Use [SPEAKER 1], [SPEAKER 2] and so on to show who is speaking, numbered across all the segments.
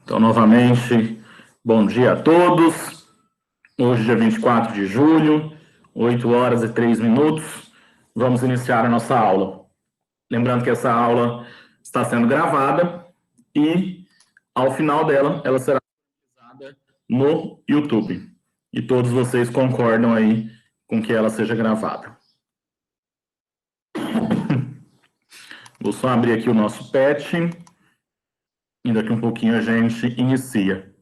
[SPEAKER 1] Então, novamente, bom dia a todos. Hoje, dia 24 de julho, 8 horas e 3 minutos, vamos iniciar a nossa aula. Lembrando que essa aula está sendo gravada e, ao final dela, ela será usada no YouTube. E todos vocês concordam aí com que ela seja gravada. Vou só abrir aqui o nosso PET e daqui um pouquinho a gente inicia.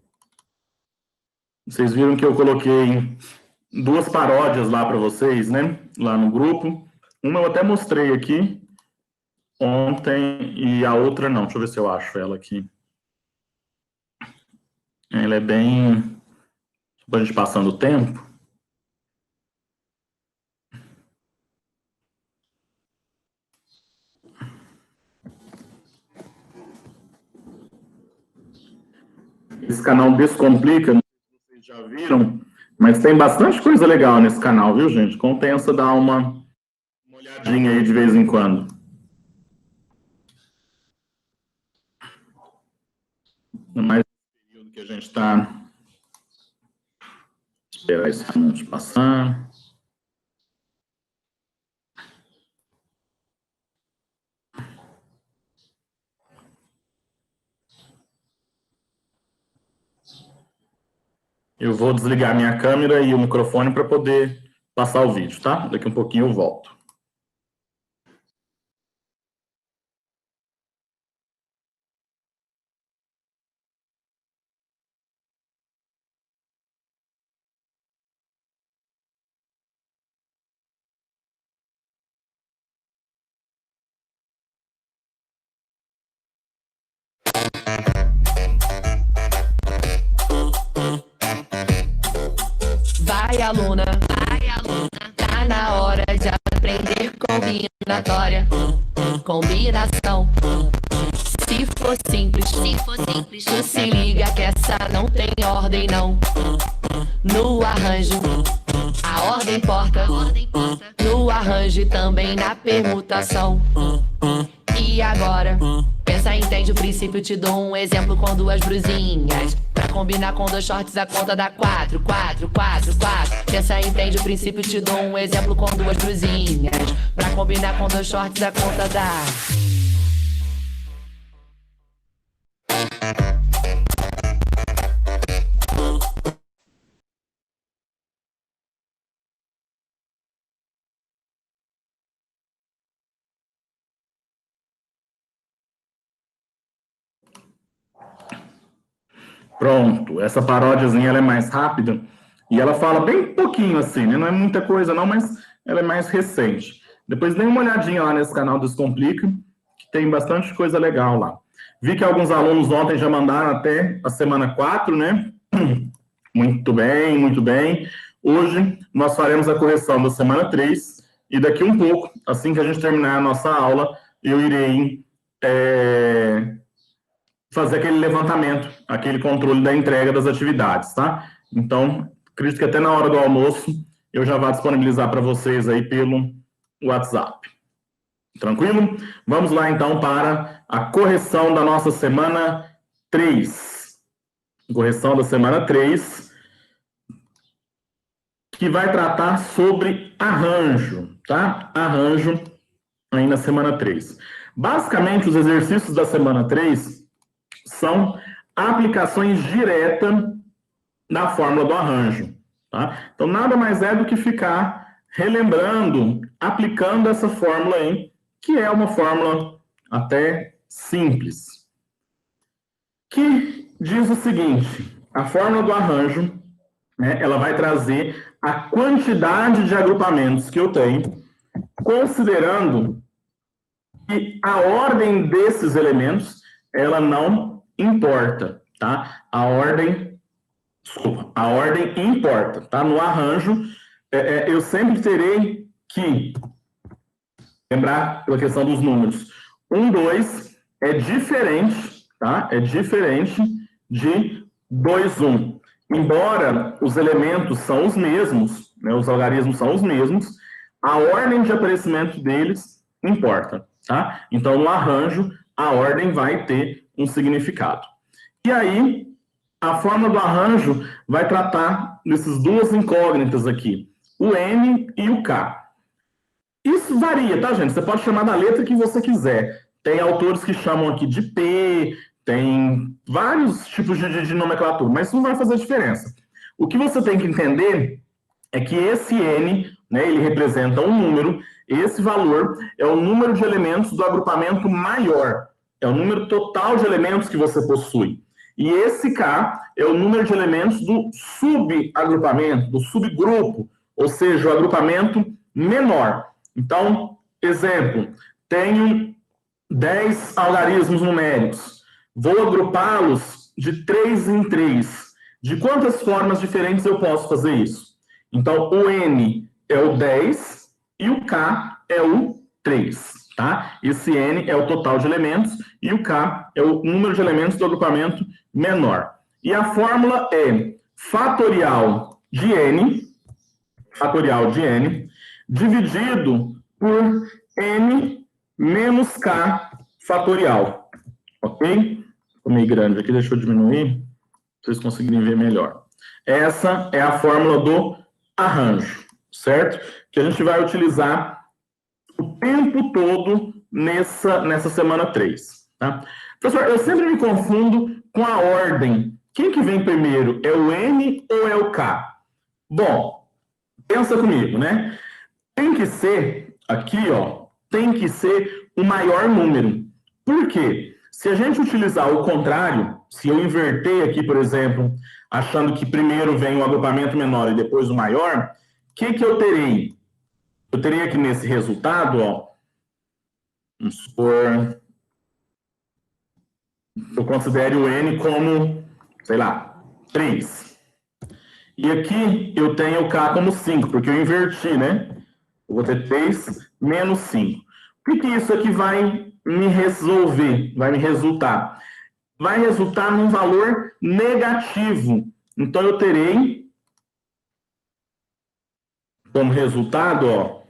[SPEAKER 1] Vocês viram que eu coloquei duas paródias lá para vocês, né? Lá no grupo. Uma eu até mostrei aqui ontem e a outra não. Deixa eu ver se eu acho ela aqui. Ela é bem... Para a gente passando o tempo. Esse canal Descomplica, não sei se vocês já viram, mas tem bastante coisa legal nesse canal, viu, gente? Compensa dar uma olhadinha aí de vez em quando. É mais um período que a gente está... Esperar esse minuto passar. Eu vou desligar minha câmera e o microfone para poder passar o vídeo, tá? Daqui um pouquinho eu volto.
[SPEAKER 2] Vai, aluna, tá na hora de aprender combinatória. Combinação. Se for simples, tu se liga que essa não tem ordem, não. No arranjo, a ordem importa. No arranjo e também na permutação. E agora? Pensa, entende o princípio, te dou um exemplo com duas brusinhas. Pra combinar com dois shorts a conta dá 4, 4, 4, 4. Pensa, entende o princípio, te dou um exemplo com duas brusinhas. Pra combinar com dois shorts a conta dá...
[SPEAKER 1] Pronto, essa paródiazinha ela é mais rápida e ela fala bem pouquinho assim, né? Não é muita coisa não, mas ela é mais recente. Depois dê uma olhadinha lá nesse canal Descomplica, que tem bastante coisa legal lá. Vi que alguns alunos ontem já mandaram até a semana 4, né? Muito bem, muito bem. Hoje nós faremos a correção da semana 3 e daqui um pouco, assim que a gente terminar a nossa aula, eu irei... fazer aquele levantamento, aquele controle da entrega das atividades, tá? Então, acredito que até na hora do almoço eu já vou disponibilizar para vocês aí pelo WhatsApp. Tranquilo? Vamos lá, então, para a correção da nossa semana 3. Correção da semana 3, que vai tratar sobre arranjo, tá? Arranjo aí na semana 3. Basicamente, os exercícios da semana 3 são aplicações diretas da fórmula do arranjo. Tá? Então, nada mais é do que ficar relembrando, aplicando essa fórmula aí, que é uma fórmula até simples. Que diz o seguinte, a fórmula do arranjo, né, ela vai trazer a quantidade de agrupamentos que eu tenho, considerando que a ordem desses elementos, ela não importa, tá? A ordem importa, tá? No arranjo, eu sempre terei que lembrar pela questão dos números. 1, 2 é diferente, tá? É diferente de 2, 1. Embora os elementos são os mesmos, né? Os algarismos são os mesmos, a ordem de aparecimento deles importa, tá? Então, no arranjo, a ordem vai ter um significado. E aí, a fórmula do arranjo vai tratar dessas duas incógnitas aqui, o N e o K. Isso varia, tá, gente? Você pode chamar da letra que você quiser. Tem autores que chamam aqui de P, tem vários tipos de nomenclatura, mas isso não vai fazer diferença. O que você tem que entender é que esse N, né, ele representa um número, esse valor é o número de elementos do agrupamento maior, é o número total de elementos que você possui. E esse K é o número de elementos do subagrupamento, do subgrupo, ou seja, o agrupamento menor. Então, exemplo, tenho 10 algarismos numéricos, vou agrupá-los de 3 em 3. De quantas formas diferentes eu posso fazer isso? Então, o N é o 10 e o K é o 3, tá? Esse N é o total de elementos e o K é o número de elementos do agrupamento menor. E a fórmula é fatorial de N dividido por N menos K fatorial, ok? Ficou meio grande aqui, deixa eu diminuir, para vocês conseguirem ver melhor. Essa é a fórmula do arranjo, certo? Que a gente vai utilizar o tempo todo nessa semana 3, tá? Professor, eu sempre me confundo com a ordem. Quem que vem primeiro? É o N ou é o K? Bom, pensa comigo, né? Tem que ser, aqui, ó, tem que ser o maior número. Por quê? Se a gente utilizar o contrário, se eu inverter aqui, por exemplo, achando que primeiro vem o agrupamento menor e depois o maior, o que eu terei? Eu terei aqui nesse resultado, ó, vamos supor, eu considere o N como, sei lá, 3. E aqui eu tenho o K como 5, porque eu inverti, né? Eu vou ter 3 menos 5. O que isso aqui vai me resolver? Vai me resultar? Vai resultar num valor negativo. Então, eu terei como resultado, ó,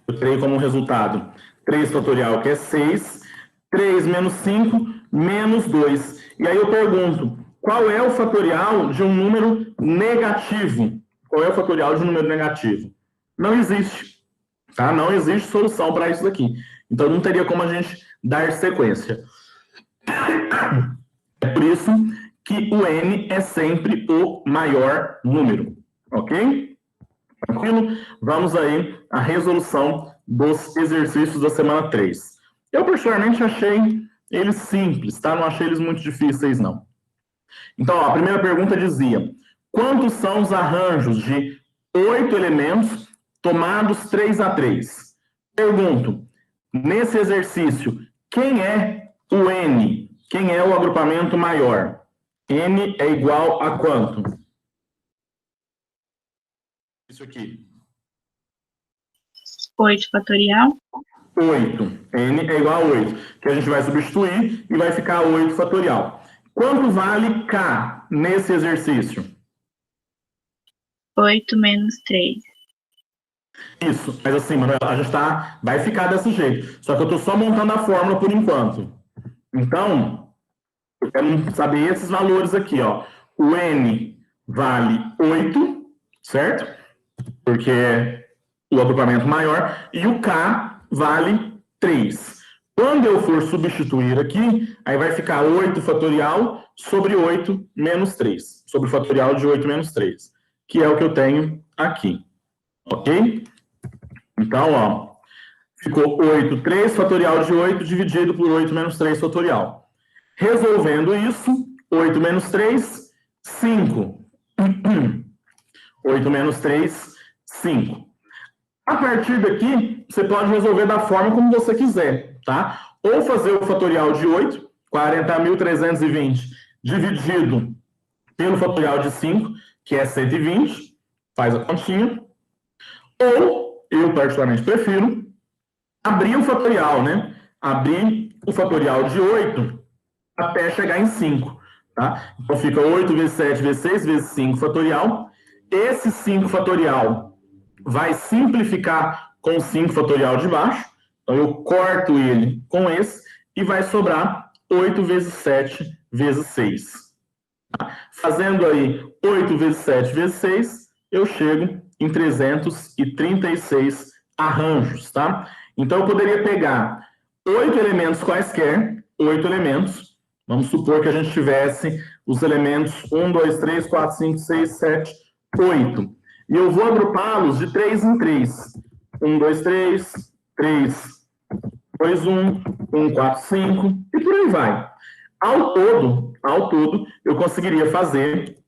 [SPEAKER 1] eu terei como resultado 3 fatorial, que é 6, 3 menos 5, menos 2. E aí eu pergunto, qual é o fatorial de um número negativo? Qual é o fatorial de um número negativo? Não existe, tá? Não existe solução para isso daqui. Então, não teria como a gente dar sequência. É por isso que o N é sempre o maior número, ok? Tranquilo? Vamos aí à resolução dos exercícios da semana 3. Eu, particularmente, achei eles simples, tá? Não achei eles muito difíceis, não. Então, ó, a primeira pergunta dizia, quantos são os arranjos de 8 elementos tomados 3 a 3? Pergunto, nesse exercício, quem é o N? Quem é o agrupamento maior? N é igual a quanto? Isso aqui.
[SPEAKER 3] 8 fatorial.
[SPEAKER 1] 8. N é igual a 8. Que a gente vai substituir e vai ficar 8 fatorial. Quanto vale K nesse exercício?
[SPEAKER 3] 8 menos 3.
[SPEAKER 1] Isso, mas assim, Manuela, a gente vai ficar desse jeito. Só que eu estou só montando a fórmula por enquanto. Então, eu quero saber esses valores aqui, ó. O N vale 8, certo? Porque é o agrupamento maior. E o K vale 3. Quando eu for substituir aqui, aí vai ficar 8 fatorial sobre 8 menos 3. Sobre o fatorial de 8 menos 3. Que é o que eu tenho aqui. Ok? Então, ó, ficou 8, 3 fatorial de 8 dividido por 8 menos 3 fatorial. Resolvendo isso, 8 menos 3, 5. 8 menos 3, 5. A partir daqui, você pode resolver da forma como você quiser, tá? Ou fazer o fatorial de 8, 40.320, dividido pelo fatorial de 5, que é 120, faz a continha. Ou, eu particularmente prefiro, abrir o fatorial, né? Abrir o fatorial de 8 até chegar em 5, tá? Então fica 8 vezes 7 vezes 6 vezes 5 fatorial. Esse 5 fatorial vai simplificar com o 5 fatorial de baixo. Então eu corto ele com esse e vai sobrar 8 vezes 7 vezes 6. Fazendo aí 8 vezes 7 vezes 6, eu chego em 336 arranjos, tá? Então, eu poderia pegar 8 elementos quaisquer, 8 elementos. Vamos supor que a gente tivesse os elementos 1, 2, 3, 4, 5, 6, 7, 8. E eu vou agrupá-los de 3 em 3. 1, 2, 3, 3, 2, 1, 1, 4, 5, e por aí vai. Ao todo, eu conseguiria fazer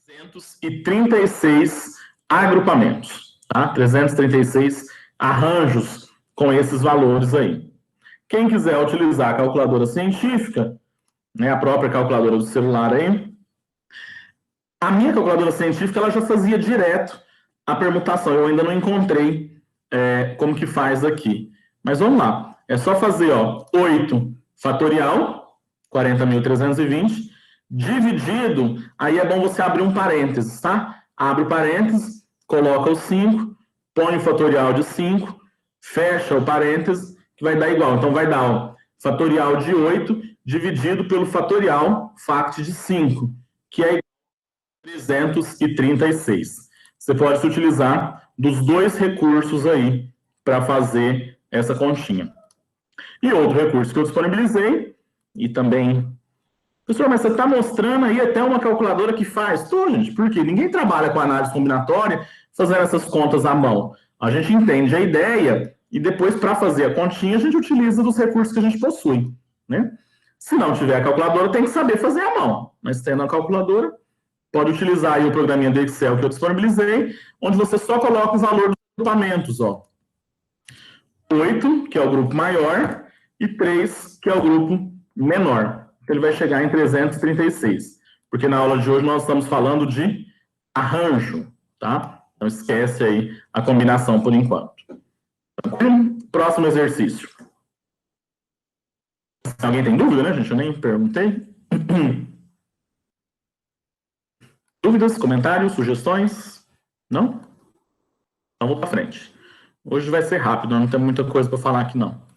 [SPEAKER 1] 336 agrupamentos, tá? 336 arranjos com esses valores aí. Quem quiser utilizar a calculadora científica, né, a própria calculadora do celular aí, a minha calculadora científica ela já fazia direto a permutação. Eu ainda não encontrei como que faz aqui. Mas vamos lá. É só fazer 8 fatorial, 40.320, dividido, aí é bom você abrir um parênteses, tá? Abre o parênteses, coloca o 5, põe o fatorial de 5, fecha o parênteses, que vai dar igual. Então, vai dar fatorial de 8 dividido pelo fatorial fact de 5, que é igual a 336. Você pode se utilizar dos dois recursos aí para fazer essa continha. E outro recurso que eu disponibilizei, e também... Professor, mas você está mostrando aí até uma calculadora que faz? Tô, gente, porque ninguém trabalha com análise combinatória fazendo essas contas à mão. A gente entende a ideia e depois, para fazer a continha, a gente utiliza dos recursos que a gente possui, né? Se não tiver a calculadora, tem que saber fazer à mão. Mas tendo a calculadora, pode utilizar aí o programinha do Excel que eu disponibilizei, onde você só coloca o valor dos agrupamentos, 8, que é o grupo maior, e 3, que é o grupo menor. Então, ele vai chegar em 336. Porque na aula de hoje nós estamos falando de arranjo, tá? Então, esquece aí a combinação por enquanto. Próximo exercício. Alguém tem dúvida, né, gente? Eu nem perguntei. Dúvidas, comentários, sugestões? Não? Então, vou para frente. Hoje vai ser rápido, não tem muita coisa para falar aqui, não.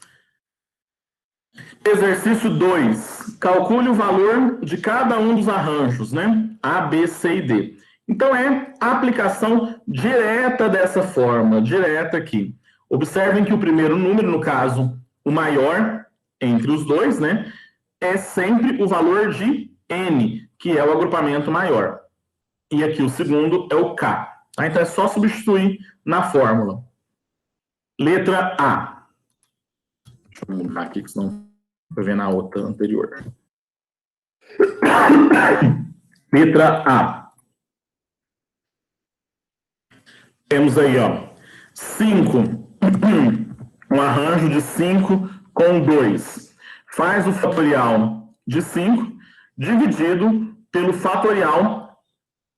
[SPEAKER 1] Exercício 2. Calcule o valor de cada um dos arranjos, né? A, B, C e D. Então, é a aplicação direta dessa forma, direta aqui. Observem que o primeiro número, no caso, o maior entre os dois, né? É sempre o valor de N, que é o agrupamento maior. E aqui o segundo é o K. Tá? Então, é só substituir na fórmula. Letra A. Deixa eu mudar aqui, que senão vou ver na outra anterior. Letra A. Temos aí, 5. Um arranjo de 5 com 2. Faz o fatorial de 5 dividido pelo fatorial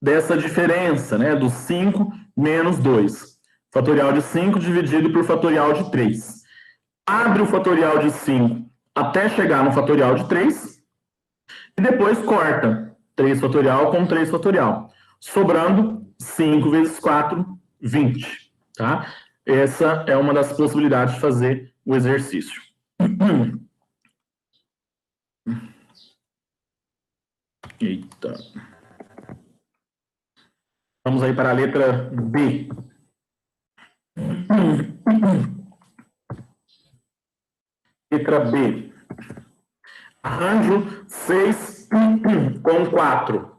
[SPEAKER 1] dessa diferença, né? Do 5 menos 2. Fatorial de 5 dividido por fatorial de 3. Abre o fatorial de 5 até chegar no fatorial de 3. E depois corta 3 fatorial com 3 fatorial. Sobrando 5 vezes 4, 20. Tá? Essa é uma das possibilidades de fazer o exercício. Eita. Vamos aí para a letra B. Letra B. Arranjo 6 com 4.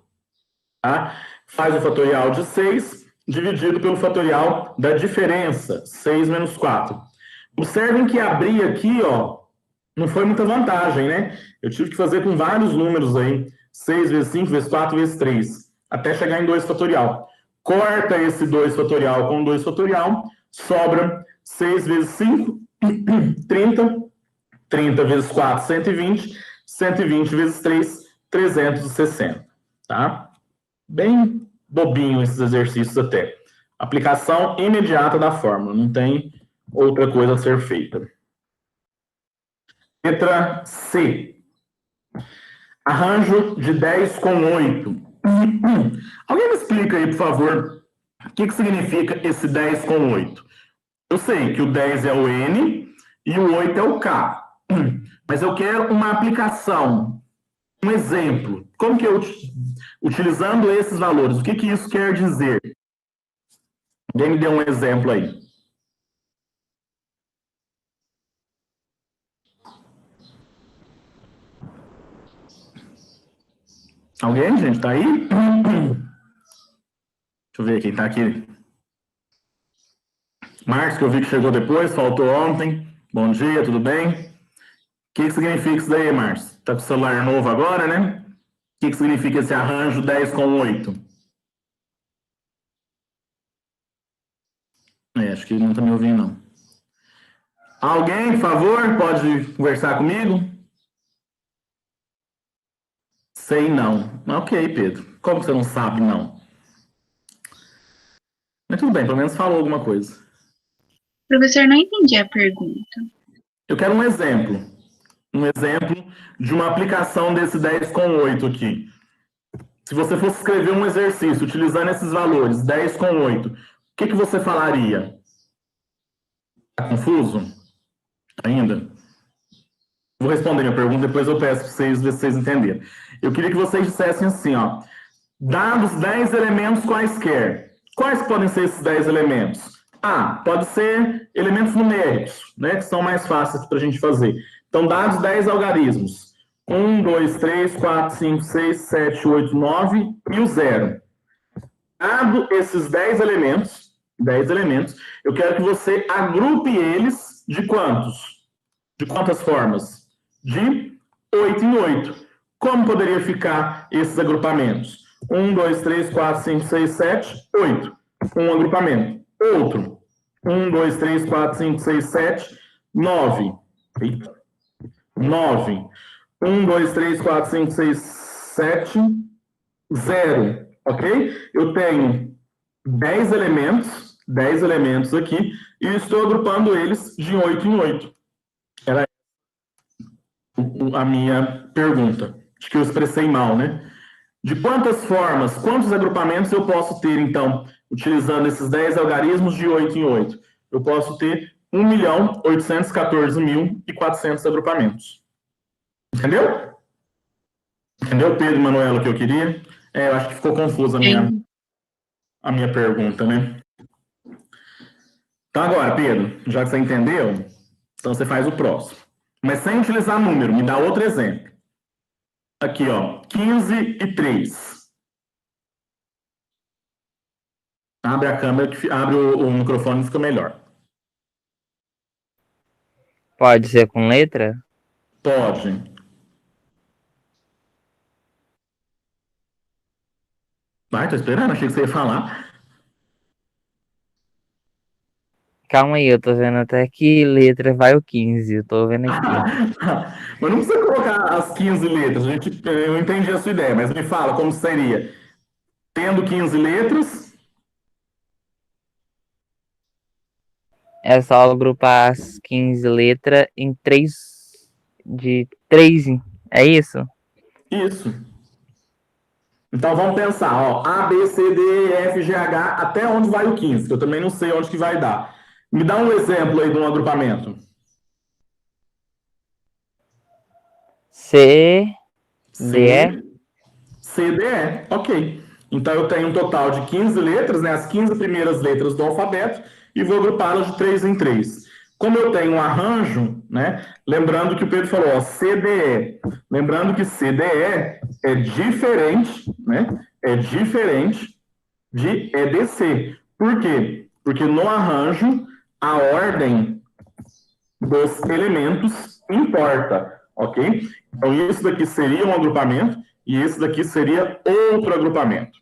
[SPEAKER 1] Tá? Faz o fatorial de 6 dividido pelo fatorial da diferença, 6 menos 4. Observem que abrir aqui, não foi muita vantagem, né? Eu tive que fazer com vários números aí. 6 vezes 5 vezes 4 vezes 3. Até chegar em 2 fatorial. Corta esse 2 fatorial com 2 fatorial. Sobra 6 vezes 5, 30. 30 vezes 4, 120. 120 vezes 3, 360. Tá? Bem bobinho esses exercícios até. Aplicação imediata da fórmula. Não tem outra coisa a ser feita. Letra C. Arranjo de 10 com 8. Alguém me explica aí, por favor, o que significa esse 10 com 8? Eu sei que o 10 é o N e o 8 é o K. Mas eu quero uma aplicação, um exemplo. Como que eu, utilizando esses valores, o que que isso quer dizer? Alguém me dê um exemplo aí. Alguém, gente, tá aí? Deixa eu ver quem tá aqui. Marcos, que eu vi que chegou depois, faltou ontem. Bom dia, tudo bem? O que significa isso daí, Marcos? Tá com o celular novo agora, né? O que significa esse arranjo 10 com 8? Acho que ele não tá me ouvindo, não. Alguém, por favor, pode conversar comigo? Sei não. Ok, Pedro. Como você não sabe, não? Mas tudo bem, pelo menos falou alguma coisa.
[SPEAKER 3] Professor, não entendi a pergunta.
[SPEAKER 1] Eu quero um exemplo. Um exemplo de uma aplicação desse 10 com 8 aqui. Se você fosse escrever um exercício utilizando esses valores, 10 com 8, o que você falaria? Tá confuso? Ainda? Vou responder minha pergunta, depois eu peço para vocês ver se vocês entenderam. Eu queria que vocês dissessem assim, ó. Dados 10 elementos quaisquer. Quais podem ser esses 10 elementos? Pode ser elementos numéricos, né, que são mais fáceis para a gente fazer. Então, dados 10 algarismos. 1, 2, 3, 4, 5, 6, 7, 8, 9 e o 0. Dado esses 10 elementos, eu quero que você agrupe eles de quantos? De quantas formas? De 8 em 8. Como poderia ficar esses agrupamentos? 1, 2, 3, 4, 5, 6, 7, 8. Um agrupamento. Outro. 1, 2, 3, 4, 5, 6, 7, 9. 9. 1, 2, 3, 4, 5, 6, 7, 0. Ok? Eu tenho 10 elementos aqui, e estou agrupando eles de 8 em 8. Era a minha pergunta. Acho que eu expressei mal, né? De quantas formas, quantos agrupamentos eu posso ter, então, utilizando esses 10 algarismos de 8 em 8? Eu posso ter 1.814.400 agrupamentos. Entendeu? Entendeu, Pedro e Manuela, o que eu queria? Eu acho que ficou confusa a minha pergunta, né? Então, agora, Pedro, já que você entendeu, então você faz o próximo. Mas sem utilizar número, me dá outro exemplo. Aqui, ó, 15 e 3. Abre a câmera, abre o microfone, fica melhor.
[SPEAKER 4] Pode ser com letra?
[SPEAKER 1] Pode. Vai, tô esperando, achei que você ia falar.
[SPEAKER 4] Calma aí, eu tô vendo até que letra vai o 15, eu tô vendo aqui.
[SPEAKER 1] Mas não precisa colocar as 15 letras, eu entendi a sua ideia, mas me fala como seria. Tendo 15 letras...
[SPEAKER 4] É só agrupar as 15 letras em 3, de 3, é isso?
[SPEAKER 1] Isso. Então vamos pensar, ó, A, B, C, D, E, F, G, H, até onde vai o 15, que eu também não sei onde que vai dar. Me dá um exemplo aí de um agrupamento.
[SPEAKER 4] C, D,
[SPEAKER 1] C, D, E, ok. Então eu tenho um total de 15 letras, né, as 15 primeiras letras do alfabeto, e vou agrupá-las de 3 em 3. Como eu tenho um arranjo, né, lembrando que o Pedro falou, ó, CDE. Lembrando que CDE é diferente, né, de EDC. Por quê? Porque no arranjo, a ordem dos elementos importa, ok? Então, isso daqui seria um agrupamento e esse daqui seria outro agrupamento.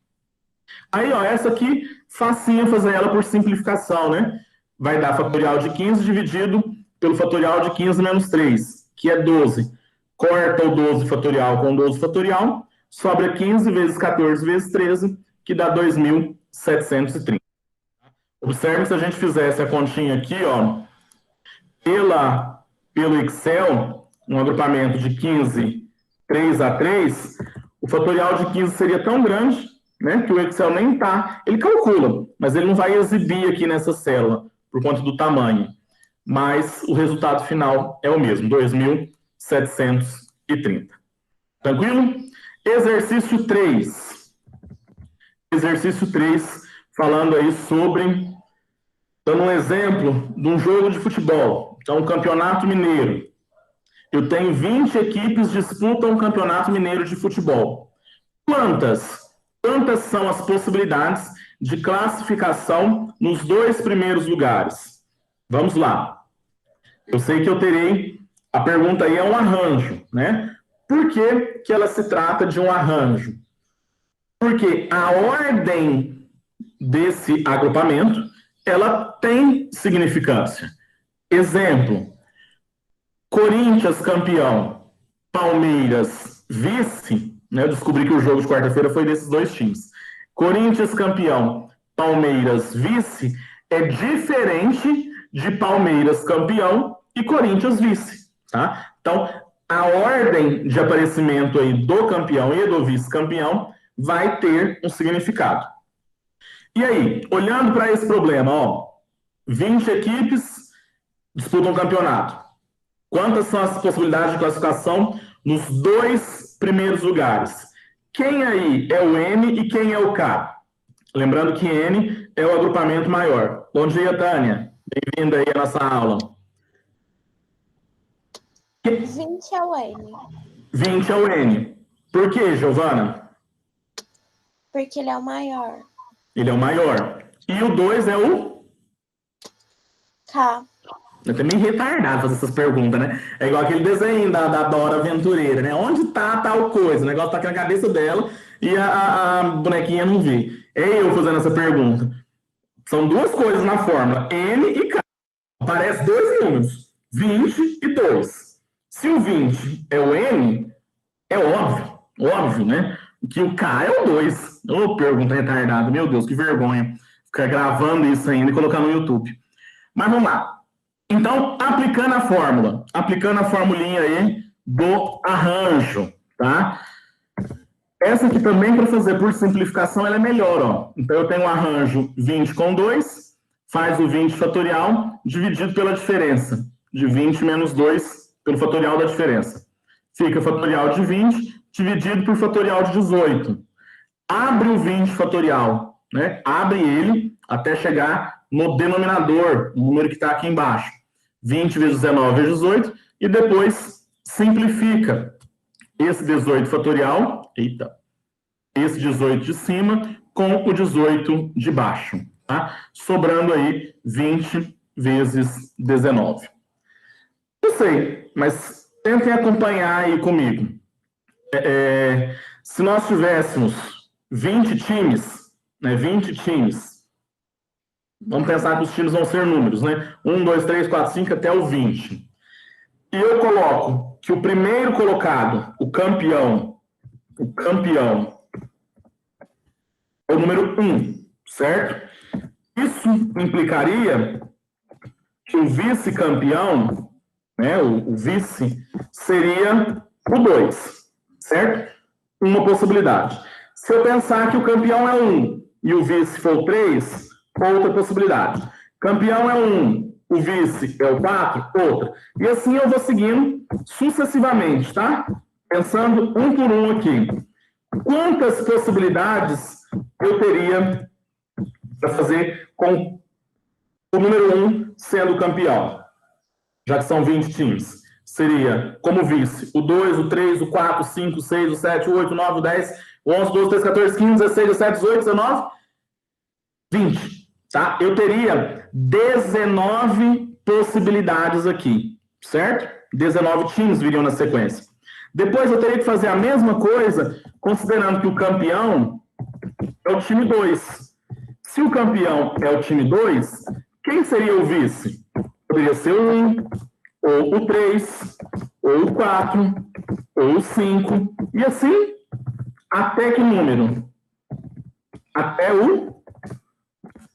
[SPEAKER 1] Aí, ó, essa aqui, facinho fazer ela por simplificação, né? Vai dar fatorial de 15 dividido pelo fatorial de 15 menos 3, que é 12. Corta o 12 fatorial com 12 fatorial, sobra 15 vezes 14 vezes 13, que dá 2.730. Observe que se a gente fizesse a continha aqui, ó, pelo Excel, um agrupamento de 15, 3 a 3, o fatorial de 15 seria tão grande, né, que o Excel nem tá, ele calcula, mas ele não vai exibir aqui nessa célula, por conta do tamanho. mas o resultado final é o mesmo, 2.730. Tranquilo? Exercício 3. Exercício 3, falando aí sobre, dando um exemplo de um jogo de futebol. Então, um campeonato mineiro. Eu tenho 20 equipes que disputam o campeonato mineiro de futebol. Quantas são as possibilidades de classificação nos 2 primeiros lugares? Vamos lá. Eu sei que eu terei, a pergunta aí é um arranjo, né? Por que que ela se trata de um arranjo? Porque a ordem desse agrupamento, ela tem significância. Exemplo, Corinthians campeão, Palmeiras vice, né? Eu descobri que o jogo de quarta-feira foi desses 2 times. Corinthians campeão, Palmeiras vice, é diferente de Palmeiras campeão e Corinthians vice, tá? Então, a ordem de aparecimento aí do campeão e do vice-campeão vai ter um significado. E aí, olhando para esse problema, ó, 20 equipes disputam o campeonato. Quantas são as possibilidades de classificação nos 2 primeiros lugares? Quem aí é o N e quem é o K? Lembrando que N é o agrupamento maior. Bom dia, Tânia. Bem-vinda aí à nossa aula.
[SPEAKER 5] 20 é o N.
[SPEAKER 1] 20 é o N. Por quê, Giovana?
[SPEAKER 5] Porque ele é o maior.
[SPEAKER 1] Ele é o maior. E o 2 é o?
[SPEAKER 5] K.
[SPEAKER 1] Eu tô meio retardado fazer essas perguntas, né? É igual aquele desenho da Dora Aventureira, né? Onde tá tal coisa? O negócio tá aqui na cabeça dela e a bonequinha não vê. É eu fazendo essa pergunta. São 2 coisas na fórmula, N e K. Aparece 2 números, 20 e 2. Se o 20 é o N, é óbvio, né? Que o K é o 2. Ô, pergunta retardada, meu Deus, que vergonha. Ficar gravando isso ainda e colocar no YouTube. Mas vamos lá. Então, aplicando a formulinha aí do arranjo, tá? Essa aqui também, para fazer por simplificação, ela é melhor, ó. Então, eu tenho um arranjo 20 com 2, faz o 20 fatorial, dividido pela diferença, de 20 menos 2, pelo fatorial da diferença. Fica fatorial de 20, dividido por fatorial de 18. Abre o 20 fatorial, né? Abre ele até chegar no denominador, o número que está aqui embaixo. 20 vezes 19 é 18, e depois simplifica esse 18 fatorial, esse 18 de cima com o 18 de baixo, tá? Sobrando aí 20 vezes 19. Eu sei, mas tentem acompanhar aí comigo. Se nós tivéssemos 20 times, né, 20 times, vamos pensar que os times vão ser números, né? 1, 2, 3, 4, 5 até o 20. E eu coloco que o primeiro colocado, o campeão é o número 1, certo? Isso implicaria que o vice-campeão, né, o vice, seria o 2, certo? Uma possibilidade. Se eu pensar que o campeão é 1 e o vice for o 3, outra possibilidade. Campeão é 1, o vice é o 4, outra. E assim eu vou seguindo sucessivamente, tá? Pensando um por um aqui. Quantas possibilidades eu teria para fazer com o número 1 sendo o campeão? Já que são 20 times. Seria, como vice, o 2, o 3, o 4, o 5, o 6, o 7, o 8, o 9, o 10, o 11, 12, 13, 14, 15, 16, 17, 18, 19, 20. Tá? Eu teria 19 possibilidades aqui, certo? 19 times viriam na sequência. Depois eu teria que fazer a mesma coisa, considerando que o campeão é o time 2. Se o campeão é o time 2, quem seria o vice? Poderia ser o 1, ou o 3, ou o 4, ou o 5, e assim, até que número? Até o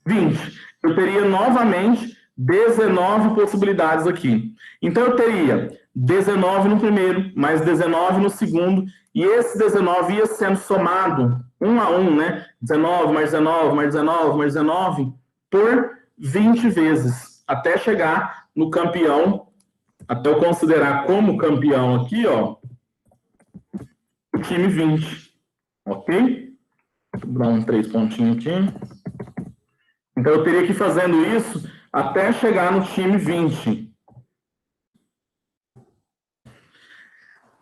[SPEAKER 1] 20. Eu teria novamente 19 possibilidades aqui. Então, eu teria 19 no primeiro, mais 19 no segundo, e esse 19 ia sendo somado, 1 a 1, né? 19, mais 19, mais 19, mais 19, por 20 vezes, até chegar no campeão, até eu considerar como campeão aqui, ó, o time 20. Ok? Vou dar 3 pontinhos aqui. Então, eu teria que ir fazendo isso até chegar no time 20.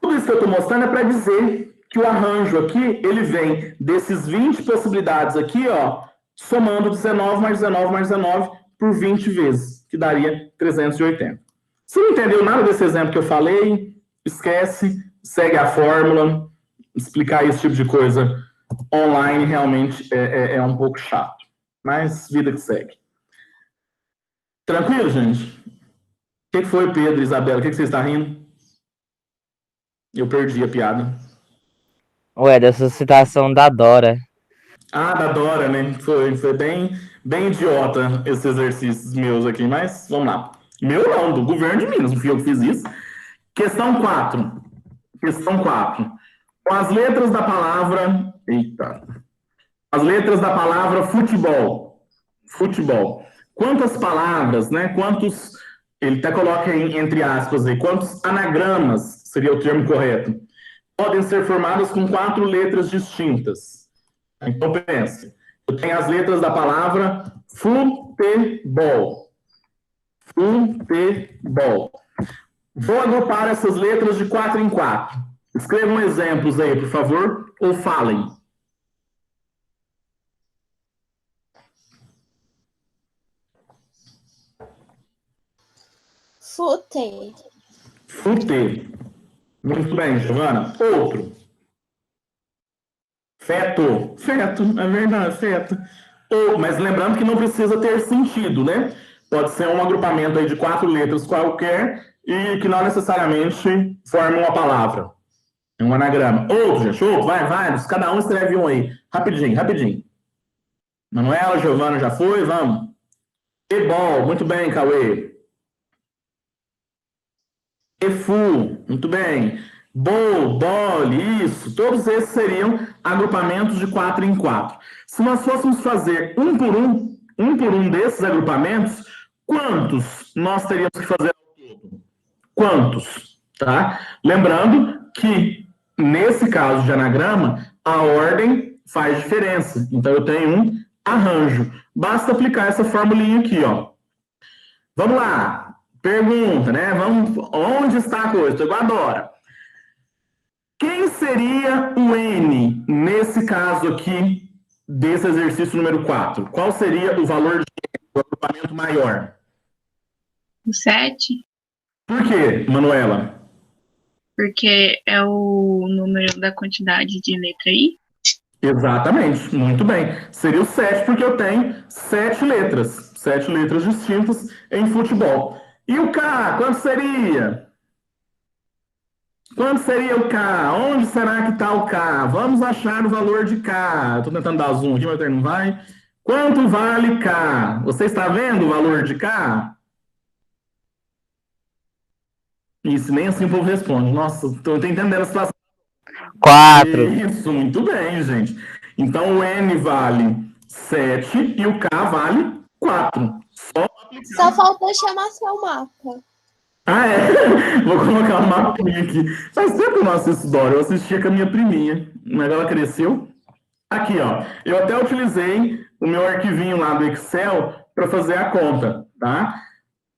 [SPEAKER 1] Tudo isso que eu estou mostrando é para dizer que o arranjo aqui, ele vem desses 20 possibilidades aqui, ó, somando 19 mais 19 mais 19 por 20 vezes, que daria 380. Se não entendeu nada desse exemplo que eu falei, esquece, segue a fórmula. Explicar esse tipo de coisa online realmente é um pouco chato. Mas vida que segue. Tranquilo, gente? O que foi, Pedro, Isabela? O que você está rindo? Eu perdi a piada.
[SPEAKER 4] Ué, dessa citação da Dora.
[SPEAKER 1] Ah, da Dora, né? Foi bem idiota esses exercícios meus aqui, mas vamos lá. Meu não, do governo de Minas, não fui eu que fiz isso. Questão 4. Questão 4. Com as letras da palavra... Eita. As letras da palavra futebol. Futebol. Quantas palavras, né? Quantos... Ele até coloca entre aspas aí. Quantos anagramas seria o termo correto? Podem ser formadas com 4 letras distintas. Então, pense. Eu tenho as letras da palavra futebol. Futebol. Vou agrupar essas letras de 4 em 4. Escrevam exemplos aí, por favor, ou falem.
[SPEAKER 5] Fute.
[SPEAKER 1] Fute. Muito bem, Giovana. Outro. Feto. Feto, é verdade, feto. Mas lembrando que não precisa ter sentido, né? Pode ser um agrupamento aí de 4 letras qualquer e que não necessariamente forma uma palavra. É um anagrama. Outro, gente. Outro. Vai. Cada um escreve um aí. Rapidinho. Manuela, Giovana já foi? Vamos. Ebol. Muito bem, Cauê. Efu. Muito bem. Bol, bole, isso. Todos esses seriam agrupamentos de 4 em 4. Se nós fôssemos fazer um por um desses agrupamentos, quantos nós teríamos que fazer ao todo? Quantos? Tá? Lembrando que, nesse caso de anagrama, a ordem faz diferença. Então, eu tenho um arranjo. Basta aplicar essa formulinha aqui, ó. Vamos lá. Pergunta, né? Onde está a coisa? Estou igual a Dora. Quem seria o N, nesse caso aqui, desse exercício número 4? Qual seria o valor do agrupamento maior?
[SPEAKER 3] O 7,
[SPEAKER 1] Por quê, Manuela?
[SPEAKER 3] porque é o número da quantidade de letra I.
[SPEAKER 1] Exatamente, muito bem. Seria o 7, porque eu tenho 7 letras. 7 letras distintas em futebol. E o K, quanto seria? Quanto seria o K? Onde será que está o K? Vamos achar o valor de K. Estou tentando dar zoom aqui, mas não vai. Quanto vale K? Você está vendo o valor de K? Isso, nem assim o povo responde. Nossa, estou entendendo a situação.
[SPEAKER 4] 4.
[SPEAKER 1] Isso, muito bem, gente. Então, o N vale 7 e o K vale 4.
[SPEAKER 5] Só faltou chamar seu mapa.
[SPEAKER 1] Ah, é? Vou colocar um mapinha aqui. Faz tempo que eu não assisto Dora. Eu assistia com a minha priminha. Mas ela cresceu. Aqui, ó. Eu até utilizei o meu arquivinho lá do Excel para fazer a conta, tá?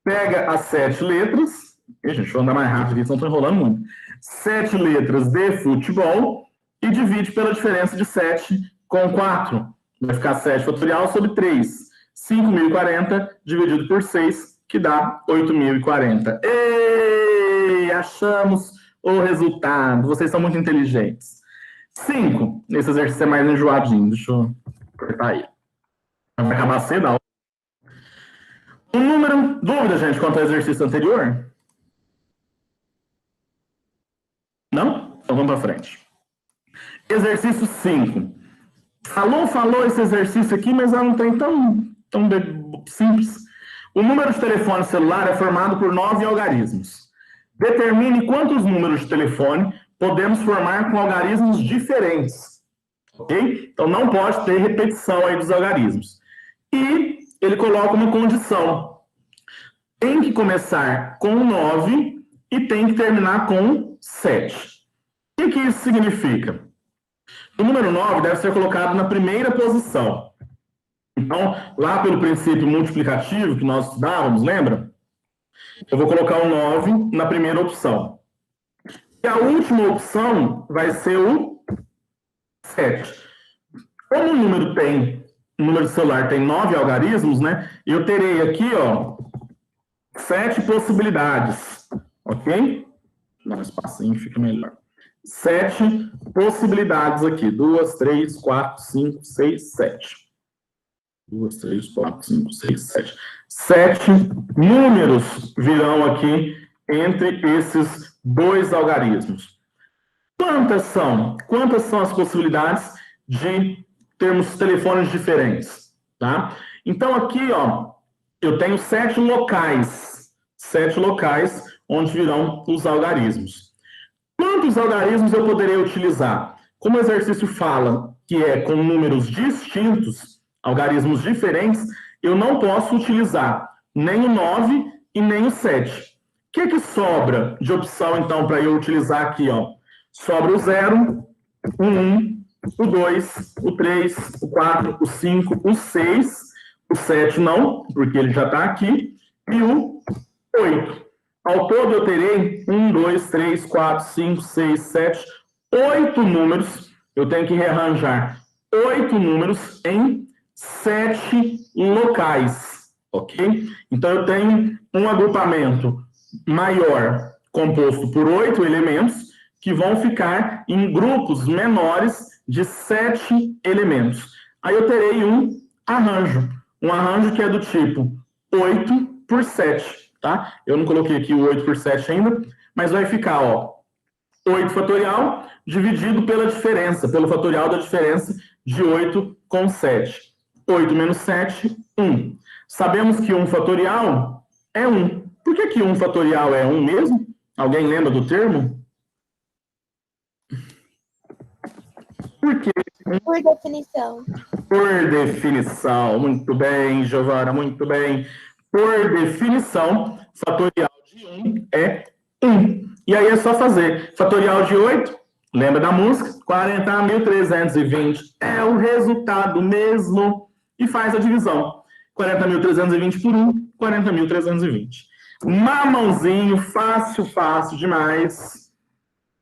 [SPEAKER 1] Pega as 7 letras. Ih, gente, deixa eu andar mais rápido aqui, senão estou enrolando muito. 7 letras de futebol e divide pela diferença de 7 com 4. Vai ficar 7 fatorial sobre 3. 5.040 dividido por 6, que dá 8.040. Ei, achamos o resultado. Vocês são muito inteligentes. 5. Esse exercício é mais enjoadinho. Deixa eu apertar aí. Vai acabar cedo a hora. Um número... Dúvida, gente, quanto ao exercício anterior? Não? Então vamos para frente. Exercício 5. Falou esse exercício aqui, mas ela não tem tão simples. O número de telefone celular é formado por 9 algarismos. Determine quantos números de telefone podemos formar com algarismos diferentes. Ok? Então não pode ter repetição aí dos algarismos. E ele coloca uma condição. tem que começar com 9 e tem que terminar com 7. O que isso significa? O número 9 deve ser colocado na primeira posição. Então, lá pelo princípio multiplicativo que nós estudávamos, lembra? Eu vou colocar o 9 na primeira opção. E a última opção vai ser o 7. Como o número de celular tem 9 algarismos, né? Eu terei aqui, ó, 7 possibilidades, ok? Dá um espacinho, fica melhor. 7 possibilidades aqui. 2, 3, 4, 5, 6, 7. 2, 3, 4, 5, 6, 7. 7 números virão aqui entre esses 2 algarismos. Quantas são? Quantas são as possibilidades de termos telefones diferentes? Tá? Então, aqui, ó, eu tenho 7 locais. 7 locais onde virão os algarismos. Quantos algarismos eu poderia utilizar? Como o exercício fala que é com números distintos, algarismos diferentes, eu não posso utilizar nem o 9 e nem o 7. O que sobra de opção, então, para eu utilizar aqui? Ó? Sobra o 0, o 1, o 2, o 3, o 4, o 5, o 6, o 7 não, porque ele já está aqui, e o 8. Ao todo eu terei 1, 2, 3, 4, 5, 6, 7, 8 números. Eu tenho que rearranjar 8 números em 7 locais, ok? Então eu tenho um agrupamento maior composto por 8 elementos que vão ficar em grupos menores de 7 elementos. Aí eu terei um arranjo que é do tipo 8 por 7, tá? Eu não coloquei aqui o 8 por 7 ainda, mas vai ficar, ó, 8 fatorial dividido pela diferença, pelo fatorial da diferença de 8 com 7. 8 menos 7, 1. Sabemos que 1 fatorial é 1. Por que 1 fatorial é 1 mesmo? Alguém lembra do termo? Por quê?
[SPEAKER 5] Por definição.
[SPEAKER 1] Por definição. Muito bem, Giovana, muito bem. Por definição, fatorial de 1 é 1. E aí é só fazer. Fatorial de 8, lembra da música? 40.320 é o resultado mesmo. E faz a divisão. 40.320 por 1, 40.320. Mamãozinho, fácil, fácil demais.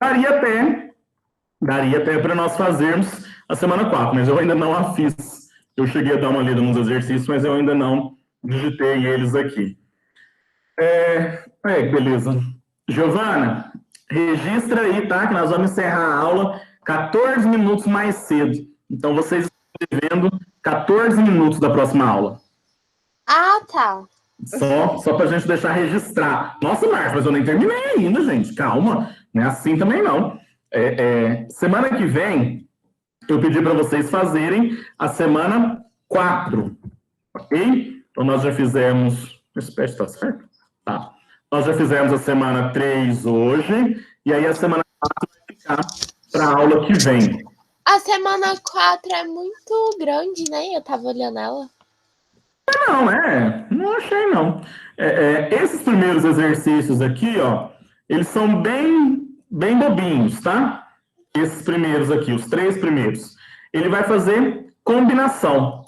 [SPEAKER 1] Daria até para nós fazermos a semana 4, mas eu ainda não a fiz. Eu cheguei a dar uma lida nos exercícios, mas eu ainda não digitei eles aqui. Beleza. Giovana, registra aí, tá? Que nós vamos encerrar a aula 14 minutos mais cedo. Então, vocês estão devendo 14 minutos da próxima aula.
[SPEAKER 5] Ah, tá.
[SPEAKER 1] Só para a gente deixar registrar. Nossa, Marcos, mas eu nem terminei ainda, gente. Calma, não é assim também não. Semana que vem, eu pedi para vocês fazerem a semana 4, ok? Então, nós já fizemos... Esse pé está certo? Tá. Nós já fizemos a semana 3 hoje, e aí a semana 4 vai ficar para a aula que vem.
[SPEAKER 5] A semana 4 é muito grande, né? Eu tava olhando ela.
[SPEAKER 1] Não achei, não. Esses primeiros exercícios aqui, ó, eles são bem bobinhos, tá? Esses primeiros aqui, os 3 primeiros. Ele vai fazer combinação.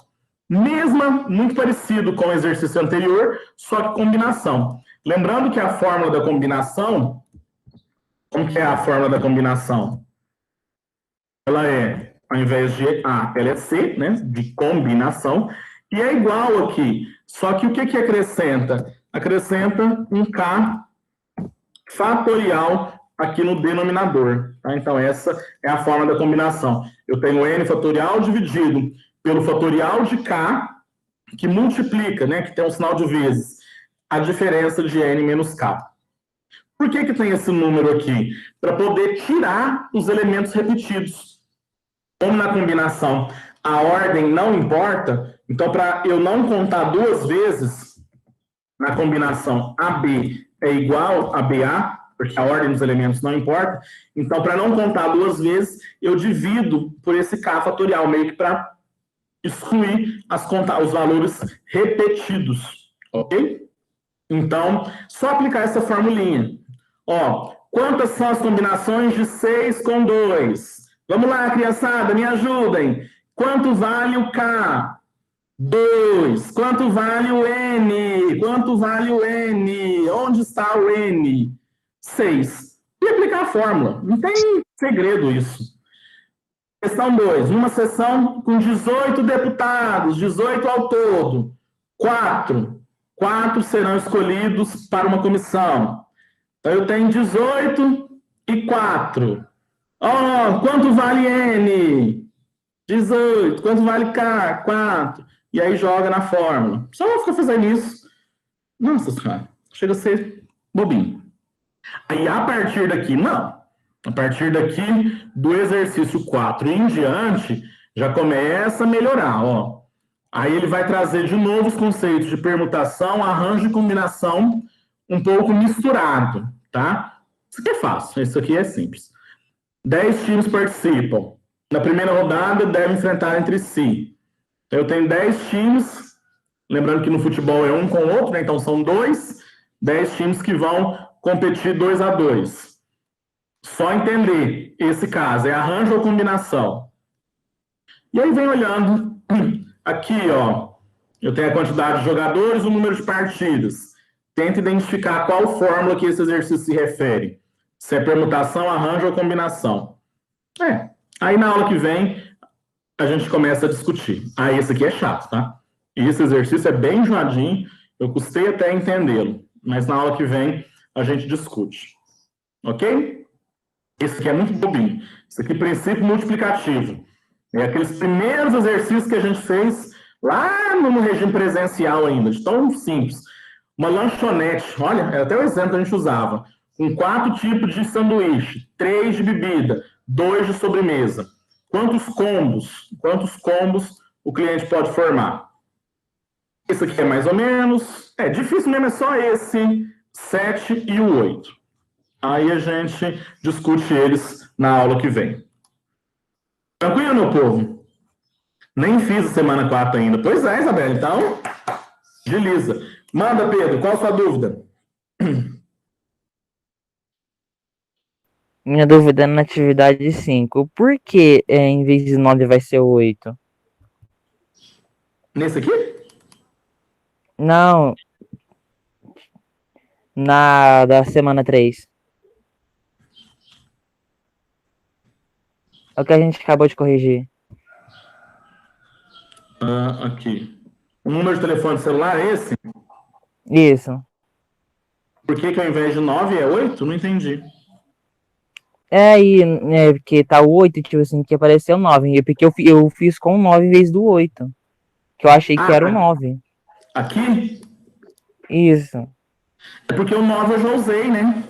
[SPEAKER 1] Muito parecido com o exercício anterior, só que combinação. Lembrando que a fórmula da combinação, como que é a fórmula da combinação? Ela é, ao invés de A, ela é C, né? De combinação. E é igual aqui. Só que o que acrescenta? Acrescenta um K fatorial aqui no denominador. Tá? Então, essa é a forma da combinação. Eu tenho N fatorial dividido pelo fatorial de K, que multiplica, né? Que tem um sinal de vezes, a diferença de N menos K. Por que tem esse número aqui? Para poder tirar os elementos repetidos. Como na combinação a ordem não importa, então para eu não contar 2 vezes na combinação AB é igual a BA, porque a ordem dos elementos não importa, então para não contar 2 vezes, eu divido por esse K fatorial, meio que para excluir os valores repetidos, ok? Então, só aplicar essa formulinha. Ó, quantas são as combinações de 6 com 2? Vamos lá, criançada, me ajudem. Quanto vale o K? 2. Quanto vale o N? Quanto vale o N? Onde está o N? 6. E aplicar a fórmula. Não tem segredo isso. Questão 2. Numa sessão com 18 deputados, 18 ao todo, 4 serão escolhidos para uma comissão. Então, eu tenho 18 e 4. Quanto vale N? 18. Quanto vale K? 4. E aí joga na fórmula. Só vou ficar fazendo isso. Nossa senhora, chega a ser bobinho. Aí, a partir daqui, não. A partir daqui, do exercício 4 em diante, já começa a melhorar, ó. Aí ele vai trazer de novo os conceitos de permutação, arranjo e combinação um pouco misturado, tá? Isso aqui é fácil, isso aqui é simples. 10 times participam. Na primeira rodada, devem enfrentar entre si. Eu tenho 10 times, lembrando que no futebol é um com o outro, né? Então são 10 times que vão competir 2-2. Só entender esse caso, é arranjo ou combinação. E aí vem olhando, aqui, ó, eu tenho a quantidade de jogadores, o número de partidas. Tenta identificar qual fórmula que esse exercício se refere. Se é permutação, arranjo ou combinação. Aí na aula que vem, a gente começa a discutir. Esse aqui é chato, tá? E esse exercício é bem enjoadinho, eu custei até entendê-lo. Mas na aula que vem, a gente discute. Ok? Esse aqui é muito bobinho. Esse aqui é princípio multiplicativo. É aqueles primeiros exercícios que a gente fez lá no regime presencial ainda, de tão simples. Uma lanchonete, olha, é até o exemplo que a gente usava, com 4 tipos de sanduíche, 3 de bebida, 2 de sobremesa. Quantos combos o cliente pode formar? Esse aqui é mais ou menos, difícil mesmo, é só esse 7 e o 8. Aí a gente discute eles na aula que vem. Tranquilo, meu povo? Nem fiz a semana 4 ainda. Pois é, Isabela, então, agiliza. Manda, Pedro, qual a sua dúvida?
[SPEAKER 4] Minha dúvida é na atividade 5. Por que em vez de 9 vai ser 8?
[SPEAKER 1] Nesse aqui?
[SPEAKER 4] Não. Da semana 3. É o que a gente acabou de corrigir.
[SPEAKER 1] Aqui. O número de telefone de celular é esse?
[SPEAKER 4] Isso.
[SPEAKER 1] Por que ao invés de 9 é 8? Não entendi.
[SPEAKER 4] Porque tá o 8, tipo assim, que apareceu 9. E porque eu fiz com 9 em vez do 8. Que eu achei que era o 9.
[SPEAKER 1] Aqui?
[SPEAKER 4] Isso.
[SPEAKER 1] É porque o 9 eu já usei, né?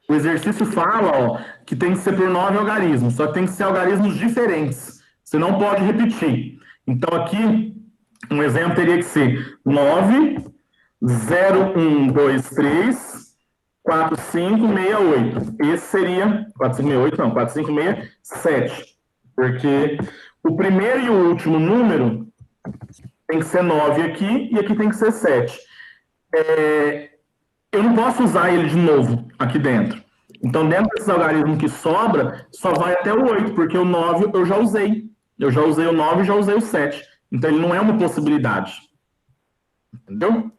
[SPEAKER 1] O exercício fala, que tem que ser por 9 algarismos, só que tem que ser algarismos diferentes. Você não pode repetir. Então, aqui, um exemplo teria que ser 9, 0, 1, 2, 3, 4, 5, 6, 8. Esse seria 4, 5, 6, 8, não, 4, 5, 6, 7. Porque o primeiro e o último número tem que ser 9 aqui e aqui tem que ser 7. Eu não posso usar ele de novo aqui dentro. Então, dentro desses algarismos que sobra, só vai até o 8, porque o 9 eu já usei. Eu já usei o 9 e já usei o 7. Então, ele não é uma possibilidade. Entendeu?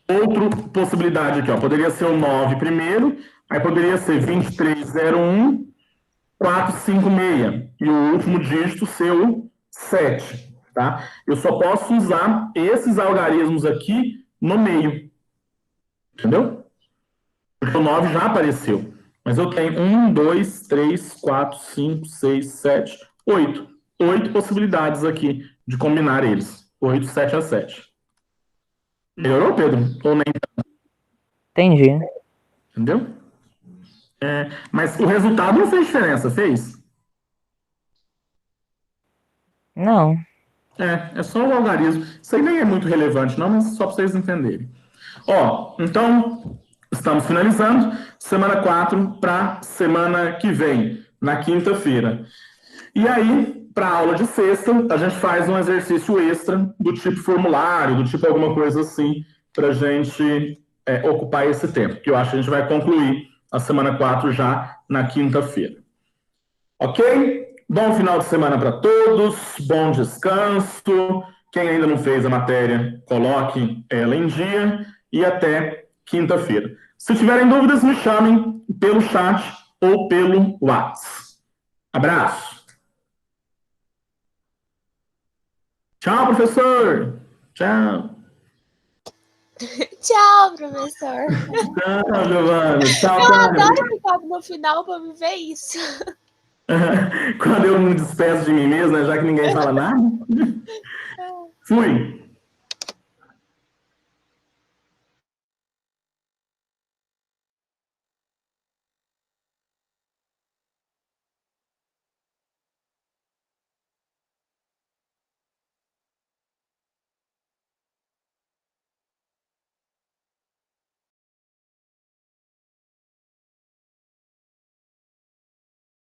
[SPEAKER 1] Outra possibilidade aqui, poderia ser o 9 primeiro, aí poderia ser 2301, 456. E o último dígito ser o 7. Tá? Eu só posso usar esses algarismos aqui no meio. Entendeu? Porque o 9 já apareceu. Mas eu tenho 1, 2, 3, 4, 5, 6, 7, 8. 8 possibilidades aqui de combinar eles. 8, 7 a 7. Melhorou, Pedro? Ou nem?
[SPEAKER 4] Entendi.
[SPEAKER 1] Entendeu? Mas o resultado não fez diferença, fez?
[SPEAKER 4] Não.
[SPEAKER 1] É só o algarismo. Isso aí nem é muito relevante, não, mas só para vocês entenderem. Então, estamos finalizando. Semana 4 para semana que vem, na quinta-feira. E aí, para a aula de sexta, a gente faz um exercício extra do tipo formulário, do tipo alguma coisa assim, para a gente ocupar esse tempo, que eu acho que a gente vai concluir a semana 4 já na quinta-feira. Ok? Bom final de semana para todos, bom descanso. Quem ainda não fez a matéria, coloque ela em dia e até quinta-feira. Se tiverem dúvidas, me chamem pelo chat ou pelo WhatsApp. Abraço. Tchau, professor. Tchau.
[SPEAKER 5] Tchau, professor.
[SPEAKER 1] Tchau, Giovana. Tchau,
[SPEAKER 5] Eu
[SPEAKER 1] Tânia.
[SPEAKER 5] adoro ficar no final para viver isso.
[SPEAKER 1] Quando eu me despeço de mim mesmo, né, já que ninguém fala nada. Fui.